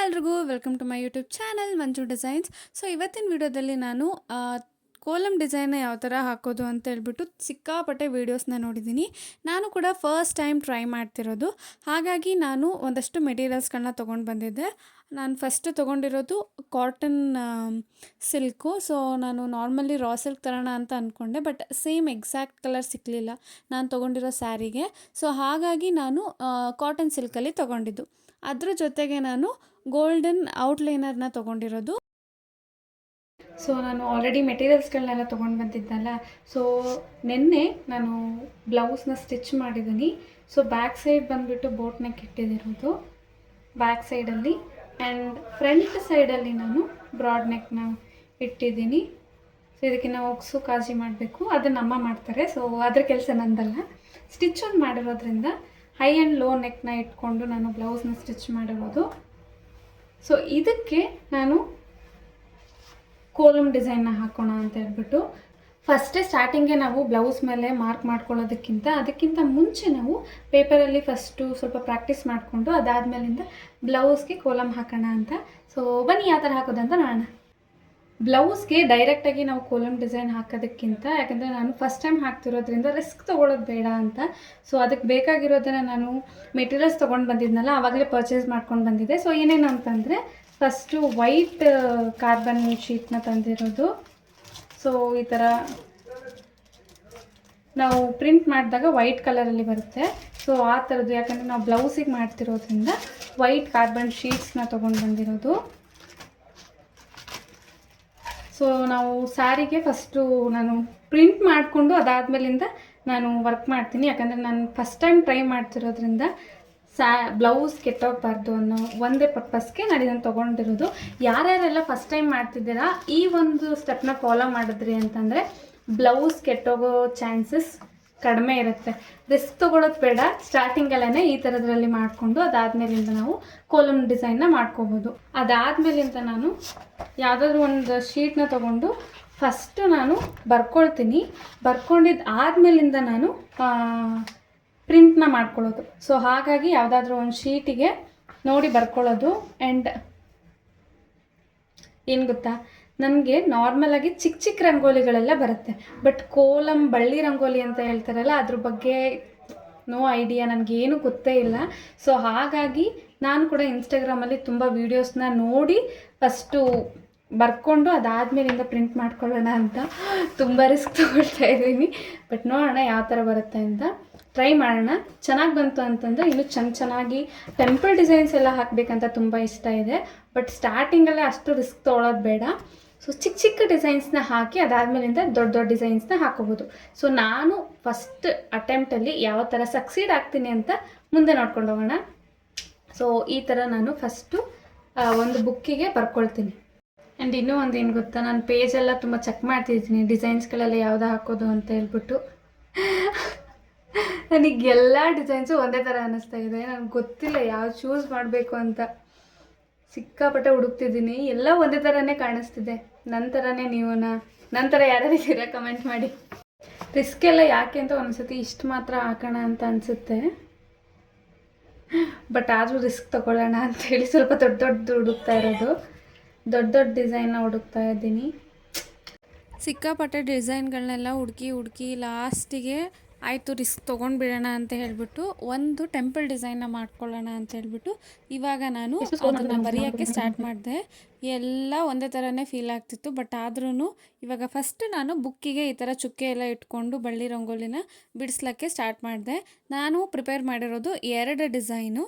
ಎಲ್ರಿಗೂ welcome to my YouTube channel Manju designs. So ಇವತ್ತಿನ ವಿಡಿಯೋದಲ್ಲಿ ನಾನು ಕೋಲಮ್ ಡಿಸೈನ್ನ ಯಾವ ಥರ ಹಾಕೋದು ಅಂತ ಹೇಳ್ಬಿಟ್ಟು ಸಿಕ್ಕಾಪಟ್ಟೆ ವೀಡಿಯೋಸ್ನ ನೋಡಿದ್ದೀನಿ. ನಾನು ಕೂಡ ಫಸ್ಟ್ ಟೈಮ್ ಟ್ರೈ ಮಾಡ್ತಿರೋದು. ಹಾಗಾಗಿ ನಾನು ಒಂದಷ್ಟು ಮೆಟೀರಿಯಲ್ಸ್ಗಳನ್ನ ತೊಗೊಂಡು ಬಂದಿದ್ದೆ. ನಾನು ಫಸ್ಟ್ ತೊಗೊಂಡಿರೋದು ಕಾಟನ್ ಸಿಲ್ಕು. ಸೊ ನಾನು ನಾರ್ಮಲಿ ರಾ ಸಿಲ್ಕ್ ತರೋಣ ಅಂತ ಅಂದ್ಕೊಂಡೆ, ಬಟ್ ಸೇಮ್ ಎಕ್ಸಾಕ್ಟ್ ಕಲರ್ ಸಿಕ್ಕಲಿಲ್ಲ ನಾನು ತೊಗೊಂಡಿರೋ ಸ್ಯಾರಿಗೆ. ಸೊ ಹಾಗಾಗಿ ನಾನು ಕಾಟನ್ ಸಿಲ್ಕಲ್ಲಿ ತೊಗೊಂಡಿದ್ದು. ಅದ್ರ ಜೊತೆಗೆ ನಾನು ಗೋಲ್ಡನ್ ಔಟ್ಲೈನರ್ನ ತೊಗೊಂಡಿರೋದು. ಸೊ ನಾನು ಆಲ್ರೆಡಿ ಮೆಟೀರಿಯಲ್ಸ್ಗಳನ್ನೆಲ್ಲ ತೊಗೊಂಡು ಬಂದಿದ್ದಲ್ಲ. ಸೊ ನಿನ್ನೆ ನಾನು ಬ್ಲೌಸ್ನ ಸ್ಟಿಚ್ ಮಾಡಿದ್ದೀನಿ. ಸೊ ಬ್ಯಾಕ್ ಸೈಡ್ ಬಂದುಬಿಟ್ಟು ಬೋಟ್ ನೆಕ್ ಇಟ್ಟಿದಿರೋದು ಬ್ಯಾಕ್ ಸೈಡಲ್ಲಿ, ಆ್ಯಂಡ್ ಫ್ರಂಟ್ ಸೈಡಲ್ಲಿ ನಾನು ಬ್ರಾಡ್ ನೆಕ್ನ ಇಟ್ಟಿದ್ದೀನಿ. ಸೊ ಇದಕ್ಕೆ ನಾವು ಒಗ್ಸು ಕಾಜಿ ಮಾಡಬೇಕು, ಅದನ್ನು ಅಮ್ಮ ಮಾಡ್ತಾರೆ. ಸೊ ಅದ್ರ ಕೆಲಸ ನಂದಲ್ಲ. ಸ್ಟಿಚ್ ಒಂದು ಮಾಡಿರೋದ್ರಿಂದ ಹೈ ಆ್ಯಂಡ್ ಲೋ ನೆಕ್ನ ಇಟ್ಕೊಂಡು ನಾನು ಬ್ಲೌಸ್ನ ಸ್ಟಿಚ್ ಮಾಡಿರೋದು. ಸೊ ಇದಕ್ಕೆ ನಾನು ಕೋಲಮ್ ಡಿಸೈನ್ನ ಹಾಕೋಣ ಅಂತ ಹೇಳ್ಬಿಟ್ಟು ಫಸ್ಟೇ ಸ್ಟಾರ್ಟಿಂಗ್ಗೆ ನಾವು ಬ್ಲೌಸ್ ಮೇಲೆ ಮಾರ್ಕ್ ಅದಕ್ಕಿಂತ ಮುಂಚೆ ನಾವು ಪೇಪರಲ್ಲಿ ಫಸ್ಟು ಸ್ವಲ್ಪ ಪ್ರಾಕ್ಟೀಸ್ ಮಾಡಿಕೊಂಡು ಅದಾದಮೇಲಿಂದ ಬ್ಲೌಸ್ಗೆ ಕೋಲಮ್ ಹಾಕೋಣ ಅಂತ. ಸೊ ಬನ್ನಿ ಯಾವ ಥರ ಹಾಕೋದಂತ ನೋಡೋಣ. ಬ್ಲೌಸ್ಗೆ ಡೈರೆಕ್ಟಾಗಿ ನಾವು ಕೋಲಮ್ ಡಿಸೈನ್ ಹಾಕೋದಕ್ಕಿಂತ, ಯಾಕಂದರೆ ನಾನು ಫಸ್ಟ್ ಟೈಮ್ ಹಾಕ್ತಿರೋದ್ರಿಂದ ರಿಸ್ಕ್ ತೊಗೊಳ್ಳೋದು ಬೇಡ ಅಂತ. ಸೊ ಅದಕ್ಕೆ ಬೇಕಾಗಿರೋದನ್ನು ನಾನು ಮೆಟೀರಿಯಲ್ಸ್ ತೊಗೊಂಡು ಬಂದಿದ್ನಲ್ಲ, ಆವಾಗಲೇ ಪರ್ಚೇಸ್ ಮಾಡ್ಕೊಂಡು ಬಂದಿದ್ದೆ. ಸೊ ಏನೇನು ಅಂತಂದರೆ, ಫಸ್ಟು ವೈಟ್ ಕಾರ್ಬನ್ ಶೀಟ್ನ ತಂದಿರೋದು. ಸೊ ಈ ಥರ ನಾವು ಪ್ರಿಂಟ್ ಮಾಡಿದಾಗ ವೈಟ್ ಕಲರಲ್ಲಿ ಬರುತ್ತೆ. ಸೊ ಆ ಥರದ್ದು, ಯಾಕಂದರೆ ನಾವು ಬ್ಲೌಸಿಗೆ ಮಾಡ್ತಿರೋದ್ರಿಂದ ವೈಟ್ ಕಾರ್ಬನ್ ಶೀಟ್ಸ್ನ ತೊಗೊಂಡು ಬಂದಿರೋದು. ಸೊ ನಾವು ಸ್ಯಾರಿಗೆ ಫಸ್ಟು ನಾನು ಪ್ರಿಂಟ್ ಮಾಡಿಕೊಂಡು ಅದಾದಮೇಲಿಂದ ನಾನು ವರ್ಕ್ ಮಾಡ್ತೀನಿ. ಯಾಕಂದರೆ ನಾನು ಫಸ್ಟ್ ಟೈಮ್ ಟ್ರೈ ಮಾಡ್ತಿರೋದ್ರಿಂದ ಬ್ಲೌಸ್ ಕೆಟ್ಟೋಗಬಾರ್ದು ಅನ್ನೋ ಒಂದೇ ಪರ್ಪಸ್ಗೆ ನಾನು ಇದನ್ನು ತೊಗೊಂಡಿರೋದು. ಯಾರ್ಯಾರೆಲ್ಲ ಫಸ್ಟ್ ಟೈಮ್ ಮಾಡ್ತಿದ್ದೀರಾ, ಈ ಒಂದು ಸ್ಟೆಪ್ನ ಫಾಲೋ ಮಾಡಿದ್ರಿ ಅಂತಂದರೆ ಬ್ಲೌಸ್ ಕೆಟ್ಟೋಗೋ ಚಾನ್ಸಸ್ ಕಡಿಮೆ ಇರುತ್ತೆ. ರಿಸ್ಕ್ ತೊಗೊಳೋದು ಬೇಡ. ಸ್ಟಾರ್ಟಿಂಗಲ್ಲೇ ಈ ಥರದ್ರಲ್ಲಿ ಮಾಡಿಕೊಂಡು ಅದಾದಮೇಲಿಂದ ನಾವು ಕೋಲಮ್ ಡಿಸೈನ್ನ ಮಾಡ್ಕೋಬೋದು. ಅದಾದಮೇಲಿಂದ ನಾನು ಯಾವುದಾದ್ರೂ ಒಂದು ಶೀಟ್ನ ತೊಗೊಂಡು ಫಸ್ಟು ನಾನು ಬರ್ಕೊಳ್ತೀನಿ. ಬರ್ಕೊಂಡಿದ್ದು ಆದಮೇಲಿಂದ ನಾನು ಪ್ರಿಂಟ್ನ ಮಾಡ್ಕೊಳ್ಳೋದು. ಸೊ ಹಾಗಾಗಿ ಯಾವುದಾದ್ರೂ ಒಂದು ಶೀಟಿಗೆ ನೋಡಿ ಬರ್ಕೊಳ್ಳೋದು. ಆ್ಯಂಡ್ ಏನು ಗೊತ್ತಾ, ನನಗೆ ನಾರ್ಮಲಾಗಿ ಚಿಕ್ಕ ಚಿಕ್ಕ ರಂಗೋಲಿಗಳೆಲ್ಲ ಬರುತ್ತೆ, ಬಟ್ ಕೋಲಮ್ ಬಳ್ಳಿ ರಂಗೋಲಿ ಅಂತ ಹೇಳ್ತಾರಲ್ಲ, ಅದ್ರ ಬಗ್ಗೆ ನೋ ಐಡಿಯಾ, ನನಗೇನು ಗೊತ್ತೇ ಇಲ್ಲ. ಸೊ ಹಾಗಾಗಿ ನಾನು ಕೂಡ ಇನ್ಸ್ಟಾಗ್ರಾಮಲ್ಲಿ ತುಂಬ ವೀಡಿಯೋಸ್ನ ನೋಡಿ ಫಸ್ಟು ಬರ್ಕೊಂಡು ಅದಾದಮೇಲಿಂದ ಪ್ರಿಂಟ್ ಮಾಡ್ಕೊಳ್ಳೋಣ ಅಂತ ತುಂಬ ರಿಸ್ಕ್ ತೊಗೊಳ್ತಾ ಇದ್ದೀನಿ. ಬಟ್ ನೋಡೋಣ ಯಾವ ಥರ ಬರುತ್ತೆ ಅಂತ, ಟ್ರೈ ಮಾಡೋಣ. ಚೆನ್ನಾಗಿ ಬಂತು ಅಂತಂದರೆ ಇನ್ನೂ ಚೆನ್ನಾಗಿ ಟೆಂಪಲ್ ಡಿಸೈನ್ಸ್ ಎಲ್ಲ ಹಾಕಬೇಕಂತ ತುಂಬ ಇಷ್ಟ ಇದೆ. ಬಟ್ ಸ್ಟಾರ್ಟಿಂಗಲ್ಲೇ ಅಷ್ಟು ರಿಸ್ಕ್ ತೊಗೊಳೋದು ಬೇಡ. ಸೊ ಚಿಕ್ಕ ಚಿಕ್ಕ ಡಿಸೈನ್ಸ್ನ ಹಾಕಿ ಅದಾದಮೇಲಿಂದ ದೊಡ್ಡ ದೊಡ್ಡ ಡಿಸೈನ್ಸ್ನ ಹಾಕೋಬೋದು. ಸೊ ನಾನು ಫಸ್ಟ್ ಅಟೆಂಪ್ಟಲ್ಲಿ ಯಾವ ಥರ ಸಕ್ಸೀಡ್ ಆಗ್ತೀನಿ ಅಂತ ಮುಂದೆ ನೋಡ್ಕೊಂಡು ಹೋಗೋಣ. ಸೊ ಈ ಥರ ನಾನು ಫಸ್ಟು ಒಂದು ಬುಕ್ಕಿಗೆ ಬರ್ಕೊಳ್ತೀನಿ. ಆ್ಯಂಡ್ ಇನ್ನೂ ಒಂದು ಏನು ಗೊತ್ತಾ, ನಾನು ಪೇಜೆಲ್ಲ ತುಂಬ ಚೆಕ್ ಮಾಡ್ತಿದ್ದೀನಿ ಡಿಸೈನ್ಸ್ಗಳೆಲ್ಲ ಯಾವ್ದು ಹಾಕೋದು ಅಂತ ಹೇಳ್ಬಿಟ್ಟು. ನನಗೆಲ್ಲ ಡಿಸೈನ್ಸು ಒಂದೇ ಥರ ಅನ್ನಿಸ್ತಾ ಇದೆ. ನನಗೆ ಗೊತ್ತಿಲ್ಲ ಯಾವ್ದು ಚೂಸ್ ಮಾಡಬೇಕು ಅಂತ. ಸಿಕ್ಕಾಪಟ್ಟೆ ಹುಡುಕ್ತಿದ್ದೀನಿ, ಎಲ್ಲ ಒಂದೇ ಥರನೇ ಕಾಣಿಸ್ತಿದೆ. ನನ್ನ ಥರನೇ ನೀವುನಾ, ನನ್ನ ಥರ ಯಾರ್ಯಾರಿದ್ದೀರಾ ಕಮೆಂಟ್ ಮಾಡಿ. ರಿಸ್ಕ್ ಎಲ್ಲ ಯಾಕೆ ಅಂತ ಒಂದ್ಸತಿ ಇಷ್ಟು ಮಾತ್ರ ಹಾಕೋಣ ಅಂತ ಅನಿಸುತ್ತೆ. ಬಟ್ ಆದರೂ ರಿಸ್ಕ್ ತೊಗೊಳ್ಳೋಣ ಅಂಥೇಳಿ ಸ್ವಲ್ಪ ದೊಡ್ಡ ಹುಡುಕ್ತಾ ಇರೋದು. ದೊಡ್ಡ ಡಿಸೈನ್ನ ಹುಡುಕ್ತಾ ಇದ್ದೀನಿ. ಸಿಕ್ಕಾಪಟ್ಟೆ ಡಿಸೈನ್ಗಳನ್ನೆಲ್ಲ ಹುಡುಕಿ ಲಾಸ್ಟಿಗೆ ಆಯಿತು ರಿಸ್ಕ್ ತೊಗೊಂಡ್ಬಿಡೋಣ ಅಂತ ಹೇಳ್ಬಿಟ್ಟು ಒಂದು ಟೆಂಪಲ್ ಡಿಸೈನ್ನ ಮಾಡ್ಕೊಳ್ಳೋಣ ಅಂತ ಹೇಳ್ಬಿಟ್ಟು ಇವಾಗ ನಾನು ಅದನ್ನು ಬರೆಯೋಕ್ಕೆ ಸ್ಟಾರ್ಟ್ ಮಾಡಿದೆ. ಎಲ್ಲ ಒಂದೇ ಥರನೇ ಫೀಲ್ ಆಗ್ತಿತ್ತು. ಬಟ್ ಆದ್ರೂ ಇವಾಗ ಫಸ್ಟ್ ನಾನು ಬುಕ್ಕಿಗೆ ಈ ಥರ ಚುಕ್ಕೆ ಎಲ್ಲ ಇಟ್ಕೊಂಡು ಬಳ್ಳಿ ರಂಗೋಲಿನ ಬಿಡಿಸ್ಲಿಕ್ಕೆ ಸ್ಟಾರ್ಟ್ ಮಾಡಿದೆ. ನಾನು ಪ್ರಿಪೇರ್ ಮಾಡಿರೋದು 2 ಡಿಸೈನು.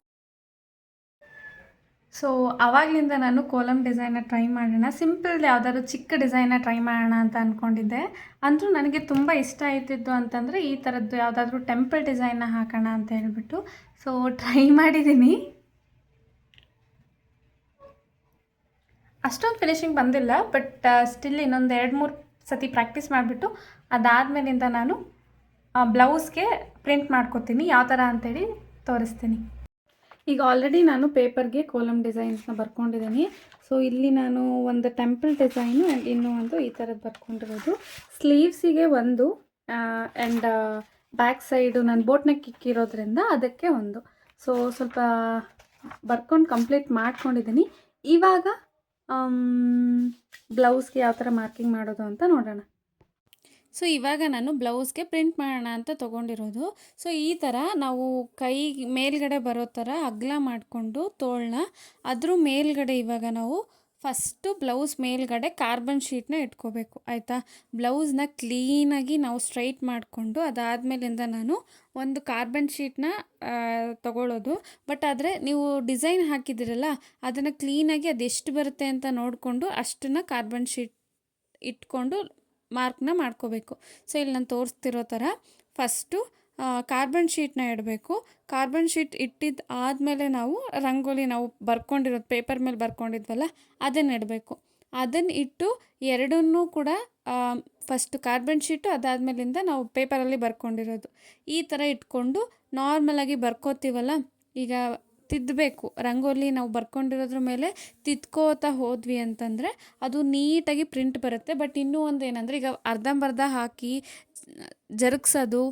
ಸೊ ಆವಾಗಲಿಂದ ನಾನು ಕೋಲಮ್ ಡಿಸೈನ್ನ ಟ್ರೈ ಮಾಡೋಣ, ಸಿಂಪಲ್ ಯಾವುದಾದ್ರು ಚಿಕ್ಕ ಡಿಸೈನ್ನ ಟ್ರೈ ಮಾಡೋಣ ಅಂತ ಅಂದ್ಕೊಂಡಿದ್ದೆ. ಅಂದರೂ ನನಗೆ ತುಂಬ ಇಷ್ಟ ಆಯ್ತಿದ್ದು ಅಂತಂದರೆ ಈ ಥರದ್ದು ಯಾವುದಾದ್ರೂ ಟೆಂಪಲ್ ಡಿಸೈನ್ನ ಹಾಕೋಣ ಅಂತ ಹೇಳ್ಬಿಟ್ಟು. ಸೊ ಟ್ರೈ ಮಾಡಿದ್ದೀನಿ. ಅಷ್ಟೊಂದು ಫಿನಿಶಿಂಗ್ ಬಂದಿಲ್ಲ, ಬಟ್ ಸ್ಟಿಲ್ ಇನ್ನೊಂದು 2-3 ಸತಿ ಪ್ರಾಕ್ಟೀಸ್ ಮಾಡಿಬಿಟ್ಟು ಅದಾದಮೇಲಿಂದ ನಾನು ಬ್ಲೌಸ್ಗೆ ಪ್ರಿಂಟ್ ಮಾಡ್ಕೋತೀನಿ. ಯಾವ ಥರ ಅಂಥೇಳಿ ತೋರಿಸ್ತೀನಿ. ಈಗ ಆಲ್ರೆಡಿ ನಾನು ಪೇಪರ್ಗೆ ಕೋಲಮ್ ಡಿಸೈನ್ಸ್ನ ಬರ್ಕೊಂಡಿದ್ದೀನಿ. ಸೊ ಇಲ್ಲಿ ನಾನು ಒಂದು ಟೆಂಪಲ್ ಡಿಸೈನು ಆ್ಯಂಡ್ ಇನ್ನೂ ಒಂದು ಈ ಥರದ್ದು ಬರ್ಕೊಂಡಿರೋದು. ಸ್ಲೀವ್ಸಿಗೆ ಒಂದು ಆ್ಯಂಡ್ ಬ್ಯಾಕ್ ಸೈಡು ನಾನು ಬೋಟ್ ನೆಕ್ ಇಕ್ಕಿರೋದ್ರಿಂದ ಅದಕ್ಕೆ ಒಂದು. ಸೊ ಸ್ವಲ್ಪ ಬರ್ಕೊಂಡು ಕಂಪ್ಲೀಟ್ ಮಾಡ್ಕೊಂಡಿದ್ದೀನಿ. ಇವಾಗ ಬ್ಲೌಸ್ಗೆ ಯಾವ ಥರ ಮಾರ್ಕಿಂಗ್ ಮಾಡೋದು ಅಂತ ನೋಡೋಣ. ಸೊ ಇವಾಗ ನಾನು ಬ್ಲೌಸ್ಗೆ ಪ್ರಿಂಟ್ ಮಾಡೋಣ ಅಂತ ತೊಗೊಂಡಿರೋದು. ಸೊ ಈ ಥರ ನಾವು ಕೈ ಮೇಲ್ಗಡೆ ಬರೋ ಥರ ಅಗಲ ಮಾಡಿಕೊಂಡು ತೋಳನ್ನ ಅದ್ರ ಮೇಲ್ಗಡೆ ಇವಾಗ ನಾವು ಫಸ್ಟು ಬ್ಲೌಸ್ ಮೇಲ್ಗಡೆ ಕಾರ್ಬನ್ ಶೀಟ್ನ ಇಟ್ಕೋಬೇಕು, ಆಯಿತಾ. ಬ್ಲೌಸ್ನ ಕ್ಲೀನಾಗಿ ನಾವು ಸ್ಟ್ರೈಟ್ ಮಾಡಿಕೊಂಡು ಅದಾದಮೇಲಿಂದ ನಾನು ಒಂದು ಕಾರ್ಬನ್ ಶೀಟ್ನ ತಗೊಳ್ಳೋದು. ಬಟ್ ಆದರೆ ನೀವು ಡಿಸೈನ್ ಹಾಕಿದ್ದೀರಲ್ಲ ಅದನ್ನು ಕ್ಲೀನಾಗಿ ಅದೆಷ್ಟು ಬರುತ್ತೆ ಅಂತ ನೋಡಿಕೊಂಡು ಅಷ್ಟನ್ನು ಕಾರ್ಬನ್ ಶೀಟ್ ಇಟ್ಕೊಂಡು ಮಾರ್ಕ್ನ ಮಾಡ್ಕೋಬೇಕು. ಸೊ ಇಲ್ಲಿ ನಾನು ತೋರಿಸ್ತಿರೋ ಥರ ಫಸ್ಟು ಕಾರ್ಬನ್ ಶೀಟ್ನ ಇಡಬೇಕು. ಕಾರ್ಬನ್ ಶೀಟ್ ಇಟ್ಟಿದ್ದು ಆದಮೇಲೆ ನಾವು ರಂಗೋಲಿ ನಾವು ಬರ್ಕೊಂಡಿರೋದು ಪೇಪರ್ ಮೇಲೆ ಬರ್ಕೊಂಡಿದ್ವಲ್ಲ ಅದನ್ನು ಇಡಬೇಕು. ಅದನ್ನು ಇಟ್ಟು ಎರಡನ್ನೂ ಕೂಡ ಫಸ್ಟು ಕಾರ್ಬನ್ ಶೀಟು ಅದಾದಮೇಲಿಂದ ನಾವು ಪೇಪರಲ್ಲಿ ಬರ್ಕೊಂಡಿರೋದು ಈ ಥರ ಇಟ್ಕೊಂಡು ನಾರ್ಮಲಾಗಿ ಬರ್ಕೋತೀವಲ್ಲ, ಈಗ ತಿದ್ದಬೇಕು. ರಂಗೋಲಿ ನಾವು ಬರ್ಕೊಂಡಿರೋದ್ರ ಮೇಲೆ ತಿದ್ಕೋತಾ ಹೋದ್ವಿ ಅಂತಂದರೆ ಅದು ನೀಟಾಗಿ ಪ್ರಿಂಟ್ ಬರುತ್ತೆ. ಬಟ್ ಇನ್ನೂ ಒಂದು ಏನಂದರೆ, ಈಗ ಅರ್ಧಂಬರ್ಧ ಹಾಕಿ ಜರುಗ್ಸೋದು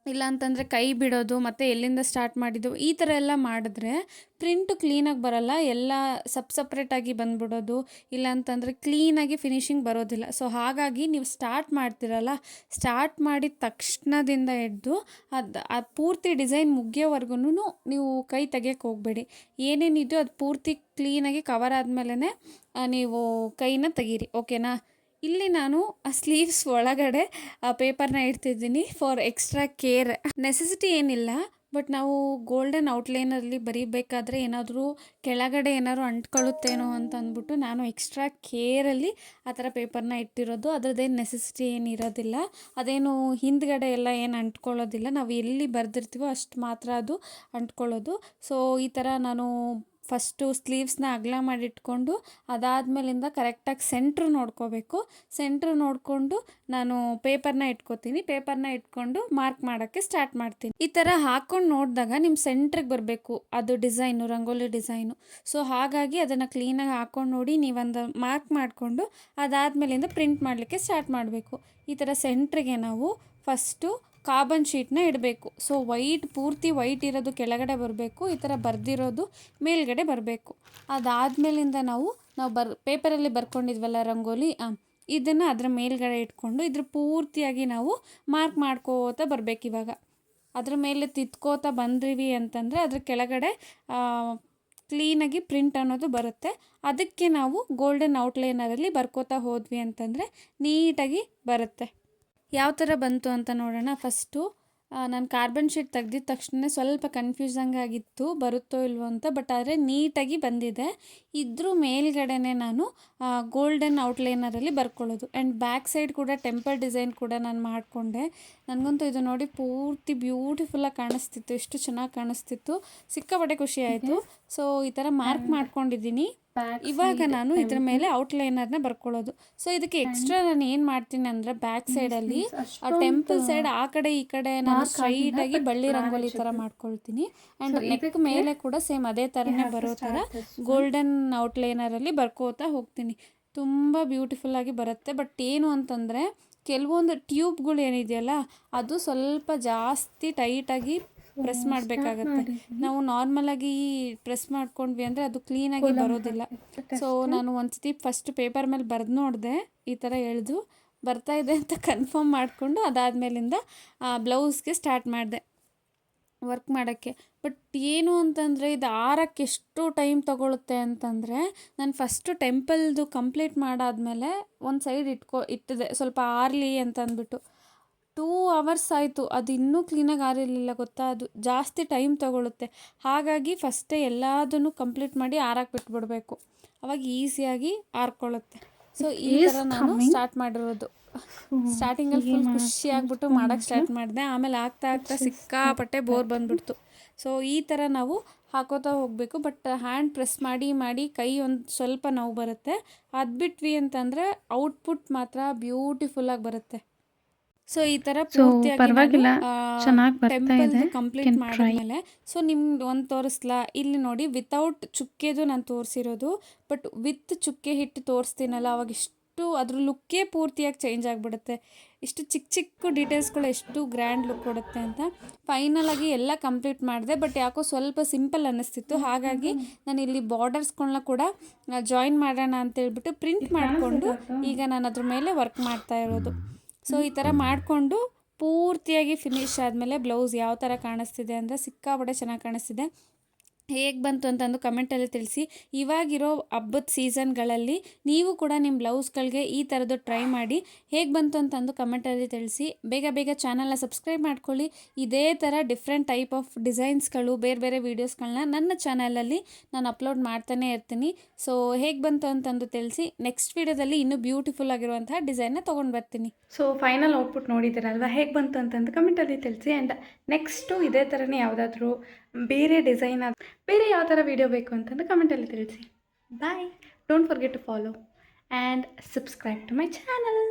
ಇಲ್ಲ ಅಂತಂದರೆ ಕೈ ಬಿಡೋದು ಮತ್ತು ಎಲ್ಲಿಂದ ಸ್ಟಾರ್ಟ್ ಮಾಡಿದ್ದು ಈ ಥರ ಎಲ್ಲ ಮಾಡಿದ್ರೆ ಪ್ರಿಂಟು ಕ್ಲೀನಾಗಿ ಬರೋಲ್ಲ, ಎಲ್ಲ ಸಪ್ರೇಟಾಗಿ ಬಂದ್ಬಿಡೋದು, ಇಲ್ಲ ಅಂತಂದರೆ ಕ್ಲೀನಾಗಿ ಫಿನಿಶಿಂಗ್ ಬರೋದಿಲ್ಲ. ಸೊ ಹಾಗಾಗಿ ನೀವು ಸ್ಟಾರ್ಟ್ ಮಾಡ್ತಿರಲ್ಲ, ಸ್ಟಾರ್ಟ್ ಮಾಡಿದ ತಕ್ಷಣದಿಂದ ಹಿಡ್ದು ಅದು ಪೂರ್ತಿ ಡಿಸೈನ್ ಮುಗಿಯೋವರೆಗೂ ನೀವು ಕೈ ತೆಗಿಯೋಕ್ಕೆ ಹೋಗಬೇಡಿ. ಏನೇನಿದೆಯೋ ಅದು ಪೂರ್ತಿ ಕ್ಲೀನಾಗಿ ಕವರ್ ಆದಮೇಲೆ ನೀವು ಕೈನ ತೆಗೀರಿ, ಓಕೆನಾ. ಇಲ್ಲಿ ನಾನು ಆ ಸ್ಲೀವ್ಸ್ ಒಳಗಡೆ ಆ ಪೇಪರ್ನ ಇಡ್ತಿದ್ದೀನಿ ಫಾರ್ ಎಕ್ಸ್ಟ್ರಾ ಕೇರ್. ನೆಸೆಸಿಟಿ ಏನಿಲ್ಲ, ಬಟ್ ನಾವು ಗೋಲ್ಡನ್ ಔಟ್ಲೈನಲ್ಲಿ ಬರೀಬೇಕಾದ್ರೆ ಏನಾದರೂ ಕೆಳಗಡೆ ಏನಾದ್ರು ಅಂಟ್ಕೊಳ್ಳುತ್ತೇನೋ ಅಂತ ಅಂದ್ಬಿಟ್ಟು ನಾನು ಎಕ್ಸ್ಟ್ರಾ ಕೇರಲ್ಲಿ ಆ ಥರ ಪೇಪರ್ನ ಇಟ್ಟಿರೋದು. ಅದರದ್ದೇನು ನೆಸೆಸಿಟಿ ಏನು ಇರೋದಿಲ್ಲ, ಅದೇನು ಹಿಂದ್ಗಡೆ ಎಲ್ಲ ಏನು ಅಂಟ್ಕೊಳ್ಳೋದಿಲ್ಲ. ನಾವು ಎಲ್ಲಿ ಬರೆದಿರ್ತೀವೋ ಅಷ್ಟು ಮಾತ್ರ ಅದು ಅಂಟ್ಕೊಳ್ಳೋದು. ಸೊ ಈ ಥರ ನಾನು ಫಸ್ಟು ಸ್ಲೀವ್ಸ್ನ ಅಗಲ ಮಾಡಿಟ್ಕೊಂಡು ಅದಾದಮೇಲಿಂದ ಕರೆಕ್ಟಾಗಿ ಸೆಂಟ್ರ್ ನೋಡ್ಕೋಬೇಕು. ಸೆಂಟ್ರ್ ನೋಡಿಕೊಂಡು ನಾನು ಪೇಪರ್ನ ಇಟ್ಕೋತೀನಿ. ಪೇಪರ್ನ ಇಟ್ಕೊಂಡು ಮಾರ್ಕ್ ಮಾಡೋಕ್ಕೆ ಸ್ಟಾರ್ಟ್ ಮಾಡ್ತೀನಿ. ಈ ಥರ ಹಾಕ್ಕೊಂಡು ನೋಡಿದಾಗ ನಿಮ್ಮ ಸೆಂಟ್ರಿಗೆ ಬರಬೇಕು ಅದು ಡಿಸೈನು, ರಂಗೋಲಿ ಡಿಸೈನು. ಸೊ ಹಾಗಾಗಿ ಅದನ್ನು ಕ್ಲೀನಾಗಿ ಹಾಕ್ಕೊಂಡು ನೋಡಿ ನೀವೊಂದು ಮಾರ್ಕ್ ಮಾಡಿಕೊಂಡು ಅದಾದಮೇಲಿಂದ ಪ್ರಿಂಟ್ ಮಾಡಲಿಕ್ಕೆ ಸ್ಟಾರ್ಟ್ ಮಾಡಬೇಕು. ಈ ಥರ ಸೆಂಟ್ರಿಗೆ ನಾವು ಫಸ್ಟು ಕಾರ್ಬನ್ ಶೀಟ್ನ ಇಡಬೇಕು. ಸೊ ಪೂರ್ತಿ ವೈಟ್ ಇರೋದು ಕೆಳಗಡೆ ಬರಬೇಕು, ಈ ಥರ ಬರೆದಿರೋದು ಮೇಲ್ಗಡೆ ಬರಬೇಕು. ಅದಾದಮೇಲಿಂದ ನಾವು ಪೇಪರಲ್ಲಿ ಬರ್ಕೊಂಡಿದ್ವಲ್ಲ ರಂಗೋಲಿ, ಇದನ್ನು ಅದರ ಮೇಲ್ಗಡೆ ಇಟ್ಕೊಂಡು ಇದ್ರ ಪೂರ್ತಿಯಾಗಿ ನಾವು ಮಾರ್ಕ್ ಮಾಡ್ಕೋತಾ ಬರಬೇಕು. ಇವಾಗ ಅದ್ರ ಮೇಲೆ ತಿದ್ಕೋತಾ ಬಂದ್ರಿವಿ ಅಂತಂದರೆ ಅದ್ರ ಕೆಳಗಡೆ ಕ್ಲೀನಾಗಿ ಪ್ರಿಂಟ್ ಅನ್ನೋದು ಬರುತ್ತೆ. ಅದಕ್ಕೆ ನಾವು ಗೋಲ್ಡನ್ ಔಟ್ಲೈನರಲ್ಲಿ ಬರ್ಕೋತಾ ಹೋದ್ವಿ ಅಂತಂದರೆ ನೀಟಾಗಿ ಬರುತ್ತೆ. ಯಾವ ಥರ ಬಂತು ಅಂತ ನೋಡೋಣ. ಫಸ್ಟು ನಾನು ಕಾರ್ಬನ್ ಶೀಟ್ ತೆಗ್ದಿದ ತಕ್ಷಣ ಸ್ವಲ್ಪ ಕನ್ಫ್ಯೂಸಂಗ್ ಆಗಿತ್ತು ಬರುತ್ತೋ ಇಲ್ವೋ ಅಂತ, ಬಟ್ ಆದರೆ ನೀಟಾಗಿ ಬಂದಿದೆ. ಇದ್ರ ಮೇಲ್ಗಡೆನೆ ನಾನು ಗೋಲ್ಡನ್ ಔಟ್ಲೈನರಲ್ಲಿ ಬರ್ಕೊಳ್ಳೋದು. ಆ್ಯಂಡ್ ಬ್ಯಾಕ್ ಸೈಡ್ ಕೂಡ ಟೆಂಪಲ್ ಡಿಸೈನ್ ಕೂಡ ನಾನು ಮಾಡಿಕೊಂಡೆ. ನನಗಂತೂ ಇದು ನೋಡಿ ಪೂರ್ತಿ ಬ್ಯೂಟಿಫುಲ್ಲಾಗಿ ಕಾಣಿಸ್ತಿತ್ತು, ಎಷ್ಟು ಚೆನ್ನಾಗಿ ಕಾಣಿಸ್ತಿತ್ತು, ಸಿಕ್ಕಾಪಟ್ಟೆ ಖುಷಿ ಆಯಿತು. ಸೊ ಈ ಥರ ಮಾರ್ಕ್ ಮಾಡ್ಕೊಂಡಿದ್ದೀನಿ. ಇವಾಗ ನಾನು ಇದ್ರ ಮೇಲೆ ಔಟ್ಲೈನರ್ನ ಬರ್ಕೊಳ್ಳೋದು. ಸೊ ಇದಕ್ಕೆ ಎಕ್ಸ್ಟ್ರಾ ನಾನು ಏನು ಮಾಡ್ತೀನಿ ಅಂದರೆ ಬ್ಯಾಕ್ ಸೈಡಲ್ಲಿ ಟೆಂಪಲ್ ಸೈಡ್ ಆ ಕಡೆ ಈ ಕಡೆ ನಾನು ಸ್ಟ್ರೈಟಾಗಿ ಬಳ್ಳಿ ರಂಗೋಲಿ ಥರ ಮಾಡ್ಕೊಳ್ತೀನಿ. ಆ್ಯಂಡ್ ನೆಕ್ ಮೇಲೆ ಕೂಡ ಸೇಮ್ ಅದೇ ಥರನೇ ಬರೋ ಥರ ಗೋಲ್ಡನ್ ಔಟ್ಲೈನರಲ್ಲಿ ಬರ್ಕೋತಾ ಹೋಗ್ತೀನಿ. ತುಂಬ ಬ್ಯೂಟಿಫುಲ್ಲಾಗಿ ಬರುತ್ತೆ. ಬಟ್ ಏನು ಅಂತಂದರೆ ಕೆಲವೊಂದು ಟ್ಯೂಬ್ಗಳು ಏನಿದೆಯಲ್ಲ ಅದು ಸ್ವಲ್ಪ ಜಾಸ್ತಿ ಟೈಟಾಗಿ ಪ್ರೆಸ್ ಮಾಡಬೇಕಾಗತ್ತೆ. ನಾವು ನಾರ್ಮಲಾಗಿ ಪ್ರೆಸ್ ಮಾಡ್ಕೊಂಡ್ವಿ ಅಂದರೆ ಅದು ಕ್ಲೀನಾಗಿ ಬರೋದಿಲ್ಲ. ಸೊ ನಾನು ಒಂದ್ಸತಿ ಫಸ್ಟ್ ಪೇಪರ್ ಮೇಲೆ ಬರೆದು ನೋಡಿದೆ, ಈ ಥರ ಎಳೆದು ಬರ್ತಾ ಇದೆ ಅಂತ ಕನ್ಫರ್ಮ್ ಮಾಡಿಕೊಂಡು ಅದಾದಮೇಲಿಂದ ಬ್ಲೌಸ್ಗೆ ಸ್ಟಾರ್ಟ್ ಮಾಡಿದೆ ವರ್ಕ್ ಮಾಡೋಕ್ಕೆ. ಬಟ್ ಏನು ಅಂತಂದರೆ ಇದು ಆರಕ್ಕೆ ಎಷ್ಟು ಟೈಮ್ ತೊಗೊಳುತ್ತೆ ಅಂತಂದರೆ, ನಾನು ಫಸ್ಟು ಟೆಂಪಲ್ದು ಕಂಪ್ಲೀಟ್ ಮಾಡಾದಮೇಲೆ ಒಂದು ಸೈಡ್ ಇಟ್ಟಿದೆ ಸ್ವಲ್ಪ ಆರಲಿ ಅಂತ ಅಂದ್ಬಿಟ್ಟು. 2 ಅವರ್ಸ್ ಆಯಿತು, ಅದು ಇನ್ನೂ ಕ್ಲೀನಾಗಿ ಆರಿರಲಿಲ್ಲ ಗೊತ್ತಾ. ಅದು ಜಾಸ್ತಿ ಟೈಮ್ ತೊಗೊಳುತ್ತೆ. ಹಾಗಾಗಿ ಫಸ್ಟೇ ಎಲ್ಲದನ್ನು ಕಂಪ್ಲೀಟ್ ಮಾಡಿ ಆರಕ್ಕೆ ಬಿಟ್ಬಿಡಬೇಕು, ಅವಾಗ ಈಸಿಯಾಗಿ ಆರ್ಕೊಳ್ಳುತ್ತೆ. ಸೊ ಈ ಥರ ನಾನು ಸ್ಟಾರ್ಟ್ ಮಾಡಿರೋದು. ಸ್ಟಾರ್ಟಿಂಗಲ್ಲಿ ಫುಲ್ ಖುಷಿ ಆಗ್ಬಿಟ್ಟು ಮಾಡೋಕ್ಕೆ ಸ್ಟಾರ್ಟ್ ಮಾಡಿದೆ. ಆಮೇಲೆ ಆಗ್ತಾ ಸಿಕ್ಕಾಪಟ್ಟೆ ಬೋರ್ ಬಂದುಬಿಡ್ತು. ಸೊ ಈ ಥರ ನಾವು ಹಾಕೋತಾ ಹೋಗಬೇಕು. ಬಟ್ ಹ್ಯಾಂಡ್ ಪ್ರೆಸ್ ಮಾಡಿ ಕೈ ಒಂದು ಸ್ವಲ್ಪ ನೋವು ಬರುತ್ತೆ. ಅದು ಬಿಟ್ವಿ ಅಂತಂದರೆ ಔಟ್ಪುಟ್ ಮಾತ್ರ ಬ್ಯೂಟಿಫುಲ್ಲಾಗಿ ಬರುತ್ತೆ. ಸೊ ಈ ಥರ ಪೂರ್ತಿಯಾಗಿ ಟೆಂಪಲ್ ಕಂಪ್ಲೀಟ್ ಮಾಡಿದ್ಮೇಲೆ ಸೊ ನಿಮ್ಗೆ ಒಂದು ತೋರಿಸ್ಲಾ, ಇಲ್ಲಿ ನೋಡಿ ವಿತೌಟ್ ಚುಕ್ಕೆದು ನಾನು ತೋರಿಸಿರೋದು. ಬಟ್ ವಿತ್ ಚುಕ್ಕೆ ಹಿಟ್ಟು ತೋರಿಸ್ತೀನಲ್ಲ ಅವಾಗ ಅದ್ರ ಲುಕ್ಕೇ ಪೂರ್ತಿಯಾಗಿ ಚೇಂಜ್ ಆಗಿಬಿಡುತ್ತೆ. ಇಷ್ಟು ಚಿಕ್ಕ ಚಿಕ್ಕ ಡೀಟೇಲ್ಸ್ಗಳು ಎಷ್ಟು ಗ್ರ್ಯಾಂಡ್ ಲುಕ್ ಕೊಡುತ್ತೆ ಅಂತ. ಫೈನಲಾಗಿ ಎಲ್ಲ ಕಂಪ್ಲೀಟ್ ಮಾಡಿದೆ, ಬಟ್ ಯಾಕೋ ಸ್ವಲ್ಪ ಸಿಂಪಲ್ ಅನ್ನಿಸ್ತಿತ್ತು. ಹಾಗಾಗಿ ನಾನು ಇಲ್ಲಿ ಬಾರ್ಡರ್ಸ್ಗಳನ್ನ ಕೂಡ ಜಾಯಿನ್ ಮಾಡೋಣ ಅಂತೇಳ್ಬಿಟ್ಟು ಪ್ರಿಂಟ್ ಮಾಡಿಕೊಂಡು ಈಗ ನಾನು ಅದ್ರ ಮೇಲೆ ವರ್ಕ್ ಮಾಡ್ತಾ ಇರೋದು. ಸೊ ಈ ಥರ ಮಾಡಿಕೊಂಡು ಪೂರ್ತಿಯಾಗಿ ಫಿನಿಶ್ ಆದಮೇಲೆ ಬ್ಲೌಸ್ ಯಾವ ಥರ ಕಾಣಿಸ್ತಿದೆ ಅಂದರೆ ಸಿಕ್ಕಾಪಟ್ಟೆ ಚೆನ್ನಾಗಿ ಕಾಣಿಸ್ತಿದೆ. ಹೇಗೆ ಬಂತು ಅಂತಂದು ಕಮೆಂಟಲ್ಲಿ ತಿಳಿಸಿ. ಇವಾಗಿರೋ ಹಬ್ಬದ ಸೀಸನ್ಗಳಲ್ಲಿ ನೀವು ಕೂಡ ನಿಮ್ಮ ಬ್ಲೌಸ್ಗಳಿಗೆ ಈ ಥರದ್ದು ಟ್ರೈ ಮಾಡಿ. ಹೇಗೆ ಬಂತು ಅಂತಂದು ಕಮೆಂಟಲ್ಲಿ ತಿಳಿಸಿ. ಬೇಗ ಬೇಗ ಚಾನಲ್ನ ಸಬ್ಸ್ಕ್ರೈಬ್ ಮಾಡ್ಕೊಳ್ಳಿ. ಇದೇ ಥರ ಡಿಫ್ರೆಂಟ್ ಟೈಪ್ ಆಫ್ ಡಿಸೈನ್ಸ್ಗಳು, ಬೇರೆ ಬೇರೆ ವೀಡಿಯೋಸ್ಗಳನ್ನ ನನ್ನ ಚಾನಲಲ್ಲಿ ನಾನು ಅಪ್ಲೋಡ್ ಮಾಡ್ತಾನೆ ಇರ್ತೀನಿ. ಸೊ ಹೇಗೆ ಬಂತು ಅಂತಂದು ತಿಳಿಸಿ. ನೆಕ್ಸ್ಟ್ ವೀಡಿಯೋದಲ್ಲಿ ಇನ್ನೂ ಬ್ಯೂಟಿಫುಲ್ ಆಗಿರುವಂತಹ ಡಿಸೈನ್ನ ತೊಗೊಂಡು ಬರ್ತೀನಿ. ಸೊ ಫೈನಲ್ ಔಟ್ಪುಟ್ ನೋಡಿದ್ದೀರಲ್ವ, ಹೇಗೆ ಬಂತು ಅಂತಂದು ಕಮೆಂಟಲ್ಲಿ ತಿಳಿಸಿ. ಆ್ಯಂಡ್ ನೆಕ್ಸ್ಟು ಇದೇ ಥರನೇ ಯಾವುದಾದ್ರೂ ಬೇರೆ ಡಿಸೈನ್ ಬೇರೆ ಯಾವ ಥರ ವೀಡಿಯೋ ಬೇಕು ಅಂತಂದು ಕಮೆಂಟಲ್ಲಿ ತಿಳಿಸಿ. Bye. Don't forget to follow and subscribe to my channel.